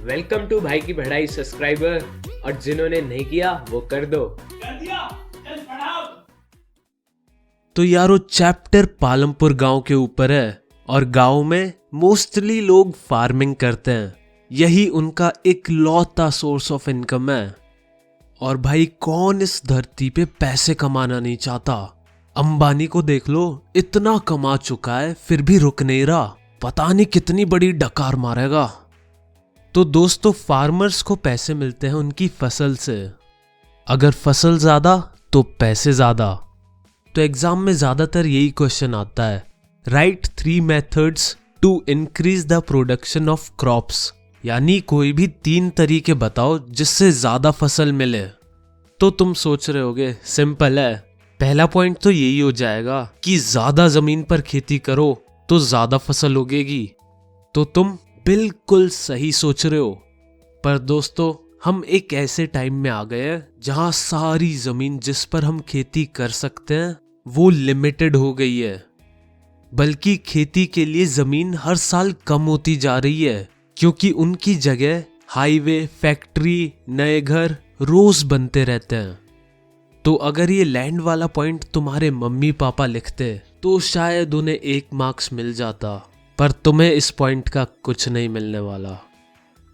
Welcome to भाई की पढ़ाई सब्सक्राइबर, और जिन्होंने नहीं किया वो कर दो। कर दिया, चल पढ़ाओ। तो यारो चैप्टर पालमपुर गांव के ऊपर है और गांव में मोस्टली लोग फार्मिंग करते हैं। यही उनका इकलौता सोर्स ऑफ इनकम है। और भाई कौन इस धरती पे पैसे कमाना नहीं चाहता। अंबानी को देख लो, इतना कमा चुका है फिर भी रुक नहीं रहा, पता नहीं कितनी बड़ी डकार मारेगा। तो दोस्तों फार्मर्स को पैसे मिलते हैं उनकी फसल से। अगर फसल ज्यादा तो पैसे ज्यादा। तो एग्जाम में ज्यादातर यही क्वेश्चन आता है, right 3 methods to increase the production of crops. यानी कोई भी 3 तरीके बताओ जिससे ज्यादा फसल मिले। तो तुम सोच रहे होगे सिंपल है, पहला पॉइंट तो यही हो जाएगा कि ज्यादा जमीन पर खेती करो तो ज्यादा फसल उगेगी। तो तुम बिल्कुल सही सोच रहे हो। पर दोस्तों हम एक ऐसे टाइम में आ गए हैं जहां सारी जमीन जिस पर हम खेती कर सकते हैं वो लिमिटेड हो गई है। बल्कि खेती के लिए जमीन हर साल कम होती जा रही है, क्योंकि उनकी जगह हाईवे, फैक्ट्री, नए घर रोज बनते रहते हैं। तो अगर ये लैंड वाला पॉइंट तुम्हारे मम्मी पापा लिखते तो शायद उन्हें 1 मार्क्स मिल जाता, पर तुम्हें इस पॉइंट का कुछ नहीं मिलने वाला।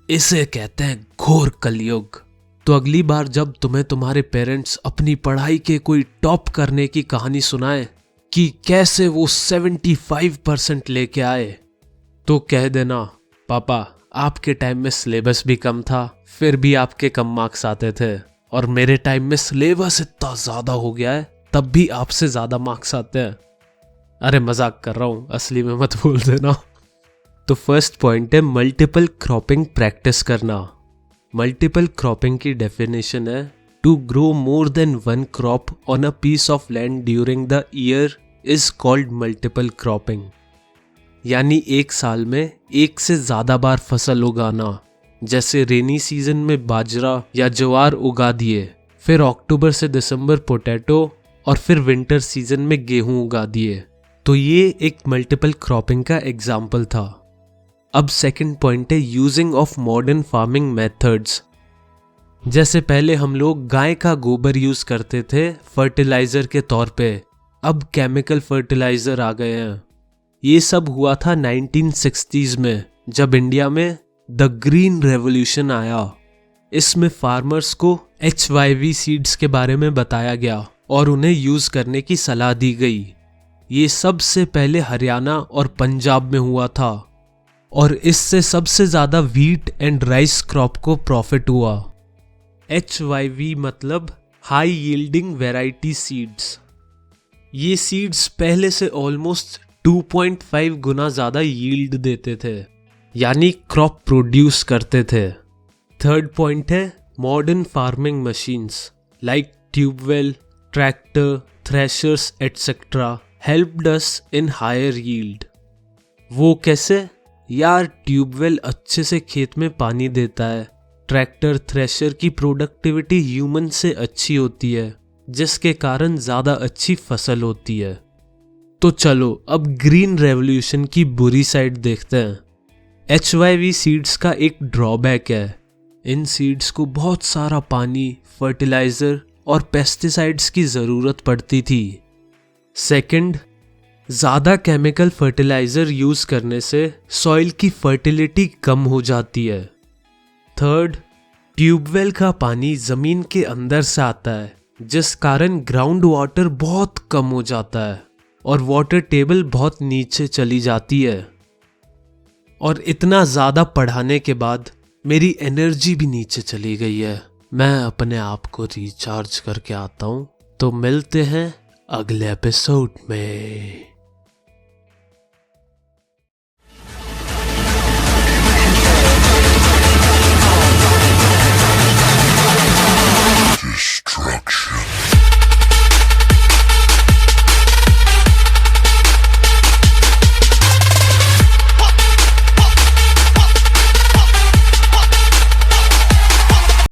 इसे कहते हैं घोर कलयुग। तो अगली बार जब तुम्हें तुम्हारे पेरेंट्स अपनी पढ़ाई के कोई टॉप करने की कहानी सुनाए कि कैसे वो 75% लेके आए, तो कह देना पापा आपके टाइम में सिलेबस भी कम था फिर भी आपके कम मार्क्स आते थे, और मेरे टाइम में सिलेबस इतना ज्यादा हो गया है तब भी आपसे ज्यादा मार्क्स आते हैं। अरे मजाक कर रहा हूं, असली में मत बोल देना। तो फर्स्ट पॉइंट है मल्टीपल क्रॉपिंग प्रैक्टिस करना। मल्टीपल क्रॉपिंग की डेफिनेशन है to grow more than 1 crop on a piece of land during the year is called multiple cropping. यानी एक साल में 1 से ज्यादा बार फसल उगाना। जैसे रेनी सीजन में बाजरा या ज्वार उगा दिए, फिर अक्टूबर से दिसंबर पोटैटो, और फिर विंटर सीजन में गेहूं उगा दिए। तो ये एक मल्टीपल क्रॉपिंग का एग्जाम्पल था। अब सेकंड पॉइंट है using of modern farming methods. जैसे पहले हम लोग गाय का गोबर यूज करते थे फर्टिलाइजर के तौर पे, अब केमिकल फर्टिलाइजर आ गए हैं। ये सब हुआ था 1960s में, जब इंडिया में द ग्रीन रेवोल्यूशन आया। इसमें फार्मर्स को HYV सीड्स के बारे में बताया गया और उन्हें यूज करने की सलाह दी गई। ये सबसे पहले हरियाणा और पंजाब में हुआ था, और इससे सबसे ज्यादा व्हीट एंड राइस क्रॉप को प्रॉफिट हुआ। HYV मतलब हाई यील्डिंग वैरायटी सीड्स। ये सीड्स पहले से ऑलमोस्ट 2.5 गुना ज्यादा यील्ड देते थे, यानी क्रॉप प्रोड्यूस करते थे। थर्ड पॉइंट है modern farming machines like tubewell, tractor, threshers etcetera helped us in higher yield. वो कैसे? यार ट्यूबवेल अच्छे से खेत में पानी देता है, ट्रैक्टर थ्रेशर की प्रोडक्टिविटी ह्यूमन से अच्छी होती है, जिसके कारण ज्यादा अच्छी फसल होती है। तो चलो अब ग्रीन रेवोल्यूशन की बुरी साइड देखते हैं। HYV सीड्स का एक ड्रॉबैक है, इन सीड्स को बहुत सारा पानी, फर्टिलाइजर और पेस्टिसाइड्स की जरूरत पड़ती थी। सेकंड, ज्यादा केमिकल फर्टिलाइजर यूज करने से सॉइल की फर्टिलिटी कम हो जाती है। थर्ड, ट्यूबवेल का पानी जमीन के अंदर से आता है, जिस कारण ग्राउंड वाटर बहुत कम हो जाता है और वाटर टेबल बहुत नीचे चली जाती है। और इतना ज्यादा पढ़ाने के बाद मेरी एनर्जी भी नीचे चली गई है। मैं अपने आप को रिचार्ज करके आता हूं। तो मिलते हैं अगले एपिसोड में।